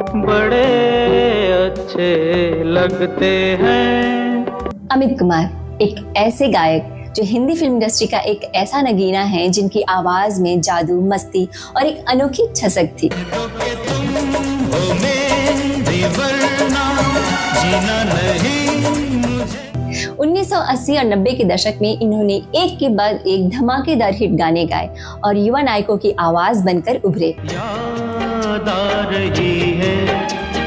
बड़े अच्छे लगते हैं। याद आ रही है,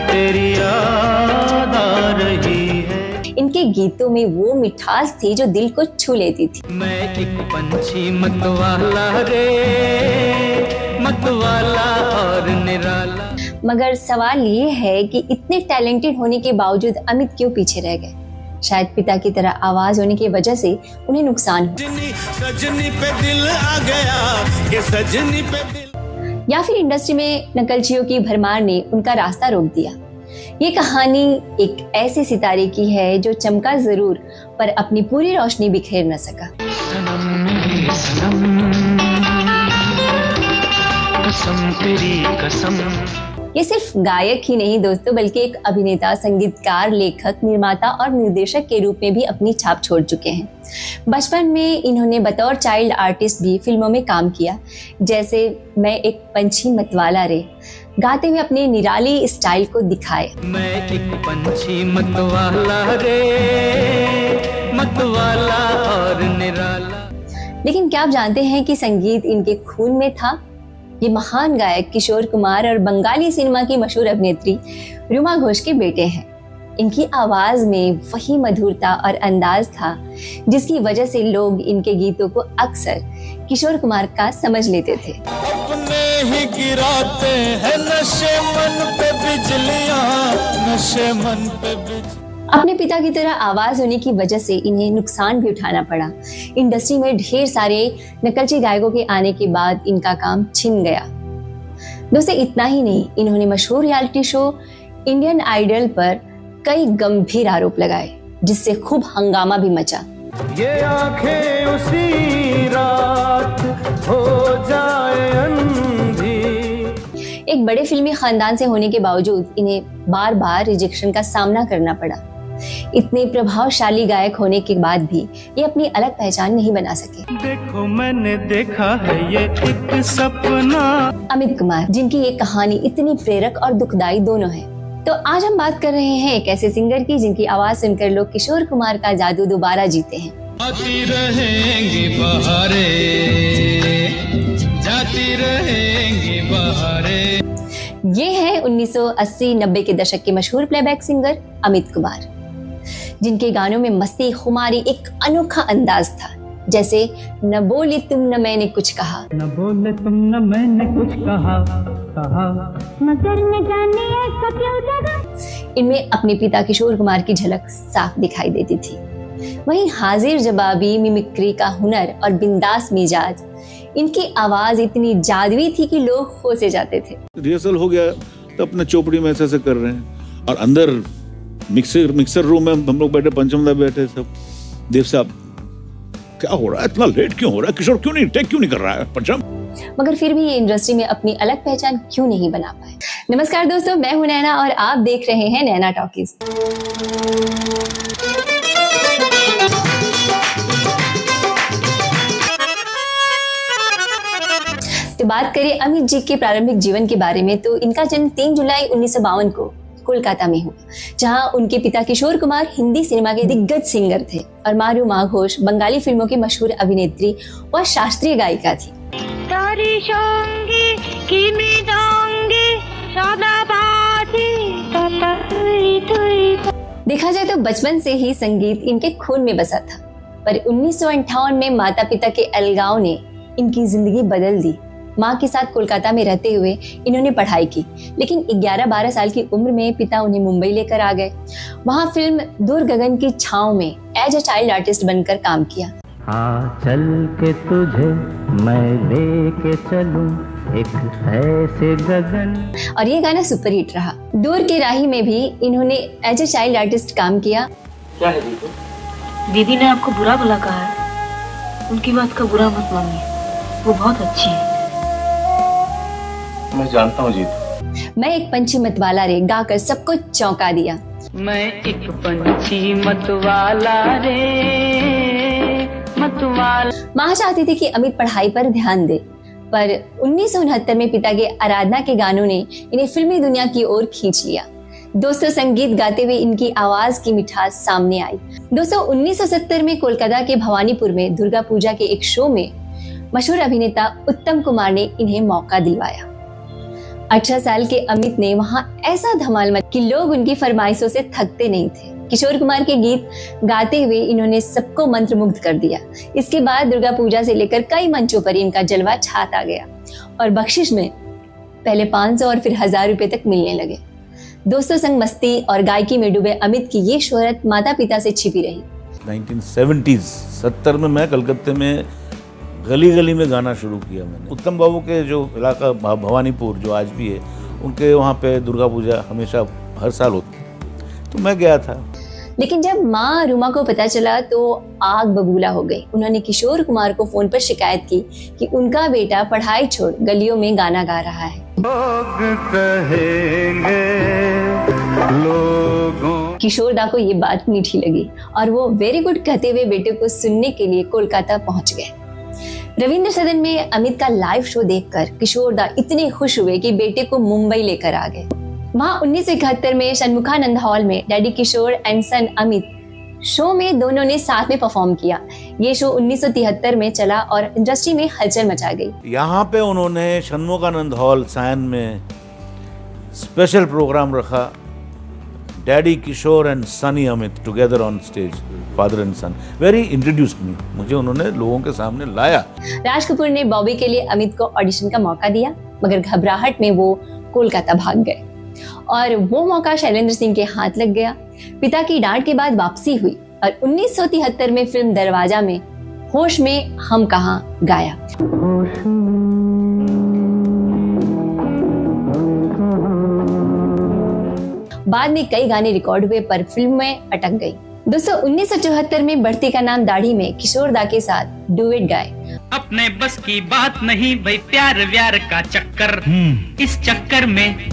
तेरी याद आ रही है। इनके गीतों में वो मिठास थी जो दिल को छू लेती थी। मैं एक पंछी मतवाला रे, मतवाला और निराला। मगर सवाल ये है कि इतने टैलेंटेड होने के बावजूद अमित क्यों पीछे रह गए? शायद पिता की तरह आवाज होने की वजह से उन्हें नुकसान हुआ, सजनी पे दिल आ गया कि सजनी पे दिल, या फिर इंडस्ट्री में नकलचियों की भरमार ने उनका रास्ता रोक दिया। ये कहानी एक ऐसे सितारे की है जो चमका जरूर पर अपनी पूरी रोशनी बिखेर न सका। कसम तेरी कसम। ये सिर्फ गायक ही नहीं दोस्तों, बल्कि एक अभिनेता, संगीतकार, लेखक, निर्माता और निर्देशक के रूप में भी अपनी छाप छोड़ चुके हैं। बचपन में इन्होंने बतौर चाइल्ड आर्टिस्ट भी फिल्मों में काम किया, जैसे मैं एक पंछी मतवाला रे गाते हुए अपने निराली स्टाइल को दिखाए। मैं एक पंछी मतवाला रे, मतवाला और निराला। लेकिन क्या आप जानते हैं कि संगीत इनके खून में था? ये महान गायक किशोर कुमार और बंगाली सिनेमा की मशहूर अभिनेत्री रुमा घोष के बेटे हैं। इनकी आवाज में वही मधुरता और अंदाज था जिसकी वजह से लोग इनके गीतों को अक्सर किशोर कुमार का समझ लेते थे। अपने ही गिराते हैं नशे मन पे बिजलियां, नशे मन पे बिजलियां। अपने पिता की तरह आवाज होने की वजह से इन्हें नुकसान भी उठाना पड़ा। इंडस्ट्री में ढेर सारे नकलची गायकों के आने के बाद इनका काम छिन गया। दोस्तों इतना ही नहीं, इन्होंने मशहूर रियलिटी शो इंडियन आइडल पर कई गंभीर आरोप लगाए, जिससे खूब हंगामा भी मचा। ये आंखें उसी रात हो जाए अंधी। एक बड़े फिल्मी खानदान से होने के बावजूद इन्हें बार बार रिजेक्शन का सामना करना पड़ा। इतने प्रभावशाली गायक होने के बाद भी ये अपनी अलग पहचान नहीं बना सके। देखो मैंने देखा है ये एक सपना। अमित कुमार, जिनकी ये कहानी इतनी प्रेरक और दुखदाई दोनों है। तो आज हम बात कर रहे हैं एक ऐसे सिंगर की जिनकी आवाज सुनकर लोग किशोर कुमार का जादू दोबारा जीते हैं। आती रहेंगी बहारें, जाती रहेंगी बहारें। ये है 1980-90 के दशक के मशहूर प्लेबैक सिंगर अमित कुमार, जिनके गानों में मस्ती, खुमारी, एक अनोखा अंदाज था, जैसे न बोली तुम न मैंने कुछ कहा, न बोले तुम न मैंने कुछ कहा, मगर न जाने ऐसा क्यों लगा। इनमें अपने पिता किशोर कुमार की झलक साफ दिखाई देती थी। वहीं हाजिर जवाबी, मिमिक्री का हुनर और बिंदास मिजाज, इनकी आवाज इतनी जादुई थी कि लोग खो से जाते थे। रिहर्सल हो गया तो अपने चोपड़ी में ऐसे कर रहे हैं और अंदर मिक्सर रूम में हम लोग बैठे, पंचमदा बैठे सब। देव साहब क्या हो रहा है, इतना लेट क्यों हो रहा है, किशोर क्यों नहीं टेक क्यों नहीं कर रहा है पंचम। मगर फिर भी ये इंडस्ट्री में अपनी अलग पहचान क्यों नहीं बना पाए। नमस्कार दोस्तों, मैं हूं नैना और आप देख रहे हैं नैना टॉकीज। तो बात करें अमित जी के प्रारंभिक जीवन के बारे में, तो इनका जन्म 3 जुलाई 1952 को कोलकाता में हुआ, जहां उनके पिता किशोर कुमार हिंदी सिनेमा के दिग्गज सिंगर थे और माँ रुमा घोष बंगाली फिल्मों की मशहूर अभिनेत्री व शास्त्रीय गायिका थी। देखा जाए तो बचपन से ही संगीत इनके खून में बसा था, पर 1958 में माता पिता के अलगाव ने इनकी जिंदगी बदल दी। माँ के साथ कोलकाता में रहते हुए इन्होंने पढ़ाई की, लेकिन 11-12 साल की उम्र में पिता उन्हें मुंबई लेकर आ गए। वहाँ फिल्म दूर गगन की छांव में एज अ चाइल्ड आर्टिस्ट बनकर काम किया। हाँ चल के तुझे मैं लेके चलूं एक ऐसे गगन। और ये गाना सुपरहिट रहा। दूर के राही में भी इन्होंने एज अ चाइल्ड आर्टिस्ट काम किया। क्या है दीदी? दीदी ने आपको बुरा भला कहा है, उनकी बात का बुरा मत मानिए, वो बहुत अच्छी है। मैं जानता हूँ जीतू, मैं एक पंछी मतवाला रे गाकर सबको चौंका दिया। मैं एक पंछी मतवाला रे मतवाला। माँ चाहती थी कि अमित पढ़ाई पर ध्यान दे, पर 1969 में पिता के आराधना के गानों ने इन्हें फिल्मी दुनिया की ओर खींच लिया। दोस्तों, संगीत गाते हुए इनकी आवाज की मिठास सामने आई। दोस्तों, 1970 में कोलकाता के भवानीपुर में दुर्गा पूजा के एक शो में मशहूर अभिनेता उत्तम कुमार ने इन्हें मौका दिलवाया। 18 साल के अमित ने वहां ऐसा धमाल मचा कि लोग उनकी फरमाइशों से थकते नहीं थे। किशोर कुमार के गीत गाते हुए इन्होंने सबको मंत्रमुग्ध कर दिया। इसके बाद दुर्गा पूजा से लेकर कई मंचों पर इनका जलवा छाता गया और बख्शिश में पहले 500 और फिर 1000 रुपए तक मिलने लगे। दोस्तों संग मस्ती और गायकी में डूबे अमित की ये शोहरत माता पिता से छिपी रही। 1970 में मैं कलकत्ते में गली गली में गाना शुरू किया मैंने। उत्तम बाबू के जो इलाका भवानीपुर जो आज भी है, उनके वहाँ पे दुर्गा पूजा हमेशा हर साल होती है, तो मैं गया था। लेकिन जब माँ रूमा को पता चला तो आग बबूला हो गई। उन्होंने किशोर कुमार को फोन पर शिकायत की कि उनका बेटा पढ़ाई छोड़ गलियों में गाना गा रहा है। लोग कहेंगे लोगों। किशोर दा को ये बात मीठी लगी और वो वेरी गुड कहते हुए बेटे को सुनने के लिए कोलकाता पहुंच गए। रविंद्र सदन में अमित का लाइव शो देखकर किशोर दा इतने खुश हुए कि बेटे को मुंबई लेकर आ गए। वहां 1971 में षणमुखानंद हॉल में daddy Kishore and son Amit show में दोनों ने साथ में परफॉर्म किया। ये शो 1973 में चला और इंडस्ट्री में हलचल मचा गई। यहाँ पे उन्होंने षणमुखानंद हॉल सायन में स्पेशल प्रोग्राम रखा, daddy Kishore and sunny Amit together on stage, father and son. Very introduced me, मुझे उन्होंने लोगों के सामने लाया। राज कपूर ने बॉबी के लिए अमित को ऑडिशन का मौका दिया, मगर घबराहट में वो कोलकाता भाग गए और वो मौका शैलेंद्र सिंह के हाथ लग गया। पिता की डांट के बाद वापसी हुई और 1973 में फिल्म दरवाजा में होश में हम कहां गाया। बाद में कई गाने रिकॉर्ड हुए पर फिल्म में अटक गई। दोस्तों 1974 में बढ़ती का नाम दाढ़ी में किशोर दा के साथ डुएट गाए। अपने बस की बात नहीं भाई, प्यार व्यार का चक्कर, इस चक्कर में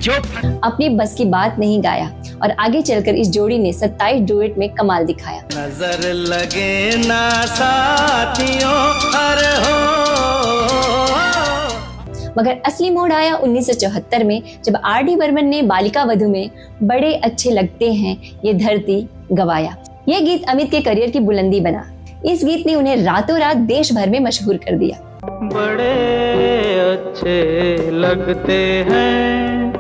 जो अपनी बस की बात नहीं गाया और आगे चलकर इस जोड़ी ने 27 डुएट में कमाल दिखाया। नजर लगे ना साथियों अरे हो। मगर असली मोड़ आया 1974 में जब आर.डी. बर्मन ने बालिका वधू में बड़े अच्छे लगते हैं ये धरती गवाया। यह गीत अमित के करियर की बुलंदी बना। इस गीत ने उन्हें रातों रात देश भर में मशहूर कर दिया। बड़े अच्छे लगते हैं।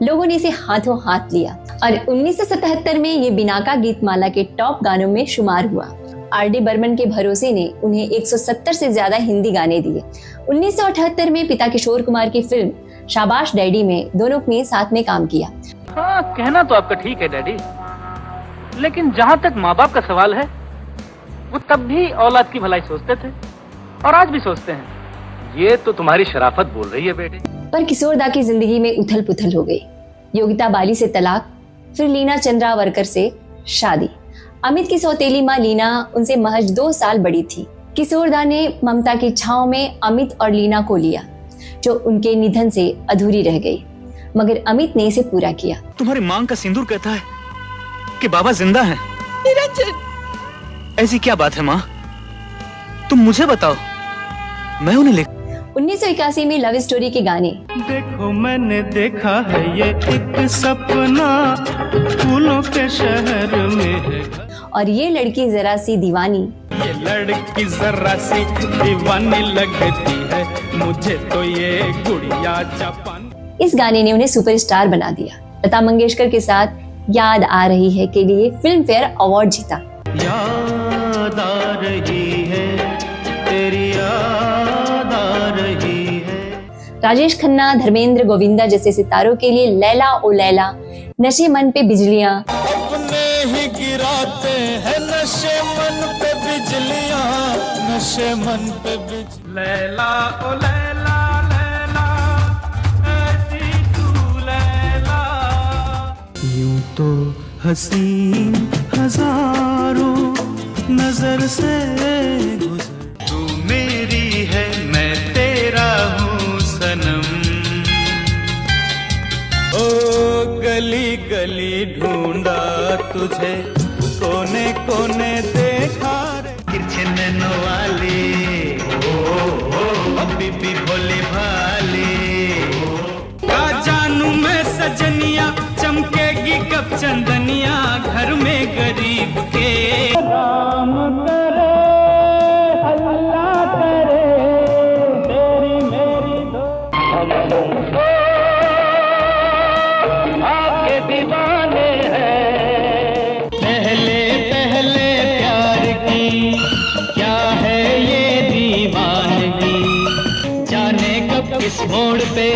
लोगों ने इसे हाथों हाथ लिया और 1977 में ये बिनाका गीतमाला के टॉप गानों में शुमार हुआ। आर.डी. बर्मन के भरोसे ने उन्हें 170 से ज्यादा हिंदी गाने दिए। 1978 में पिता किशोर कुमार की फिल्म शाबाश डैडी में दोनों ने साथ में काम किया। हाँ, कहना तो आपका ठीक है डैडी, लेकिन जहाँ तक माँ बाप का सवाल है, वो तब भी औलाद की भलाई सोचते थे और आज भी सोचते हैं। ये तो तुम्हारी शराफत बोल रही है बेटे। पर किशोर दा की जिंदगी में उथल पुथल हो गई। योगिता बाली से तलाक, फिर लीना चंद्रावरकर से शादी। अमित की सौतेली माँ लीना उनसे महज 2 साल बड़ी थी। किशोर दा ने ममता की छांव में अमित और लीना को लिया, जो उनके निधन से अधूरी रह गई, मगर अमित ने इसे पूरा किया। तुम्हारी मांग का सिंदूर कहता है कि बाबा जिंदा हैं। ऐसी क्या बात है माँ, तुम मुझे बताओ, मैं उन्हें ले। 1981 में लव स्टोरी के गाने देखो मैंने देखा है ये एक सपना, फूलों के शहर में है और ये लड़की जरा सी दीवानी, ये लड़की जरा सी दीवानी लगती है मुझे तो ये गुड़िया जापान। इस गाने ने उन्हें सुपरस्टार बना दिया। लता मंगेशकर के साथ याद आ रही है के लिए फिल्म फेयर अवार्ड जीता। याद आ रही है तेरी याद आ रही है। राजेश खन्ना, धर्मेंद्र, गोविंदा जैसे सितारों के लिए लैला ओ लैला, नशे मन पे बिजलियां, अपने ही गिराते हैं नशे मन पे बिजलियां, नशे मन पे लैला ओ लैला लैला ऐसी तू लैला। यूं तो हसीन हजारों नजर से गुजर, तू मेरी है मैं तेरा हूँ सनम, गली गली ढूंढा तुझे, कोने कोने देखा रे। तिरछे नैनों वाली, बीबी भोली भाली। क्या जानू मैं सजनिया, चमकेगी कब चंदनिया, घर में गरीब के। राम करे अल्लाह करे, तेरी मेरी दो आपके दीवाने हैं। पहले पहले प्यार की क्या है ये दीवानगी, जाने कब किस मोड़ पे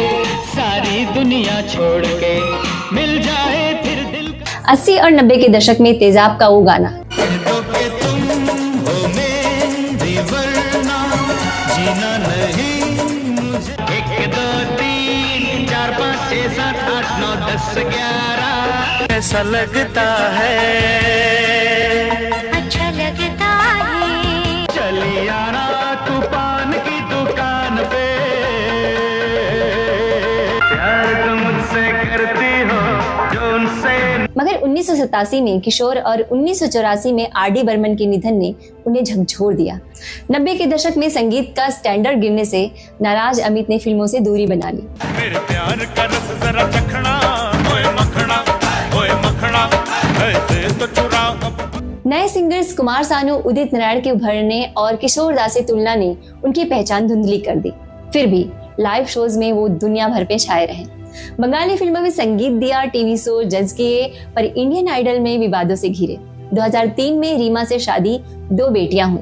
सारी दुनिया छोड़ के मिल जाए फिर दिल। 80 और 90 के दशक में तेजाब का वो गाना जीना नहीं मुझे। 1 2 3 4 5 6 7 8 9 10 11 ऐसा लगता है, अच्छा लगता है। चली आना तू पान की दुकान पे, प्यार तुम मुझसे करती हो जो उनसे। मगर 1987 में किशोर और 1984 में आर.डी. बर्मन के निधन ने उन्हें झकझोर दिया। 90 के दशक में संगीत का स्टैंडर्ड गिरने से नाराज अमित ने फिल्मों से दूरी बना ली। मेरे प्यार का रस जरा चखना, ओए मखना ऐसे तो चुरा। नए सिंगर्स कुमार सानू, उदित नारायण के उभरने और किशोर दा से तुलना ने उनकी पहचान धुंधली कर दी। फिर भी लाइव शोज में वो दुनिया भर पे छाए रहे। बंगाली फिल्मों में संगीत दिया, टीवी शो जज किए, पर इंडियन आइडल में विवादों से घिरे। 2003 में रीमा से शादी, 2 बेटियां हुई।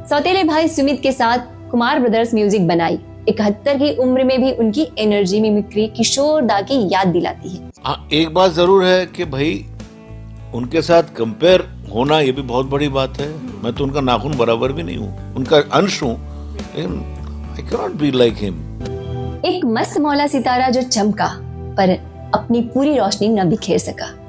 सौतेले भाई सुमित के साथ कुमार ब्रदर्स म्यूजिक बनाई। 71 की उम्र में भी उनकी एनर्जी मिमिक्री किशोर दा की याद दिलाती है। हाँ, एक बात जरूर है कि भाई उनके साथ कंपेयर होना ये भी बहुत बड़ी बात है। मैं तो उनका नाखून बराबर भी नहीं हूँ, उनका अंश हूँ, लेकिन I can not be like him. एक मस्त मौला सितारा जो चमका पर अपनी पूरी रोशनी न बिखेर सका।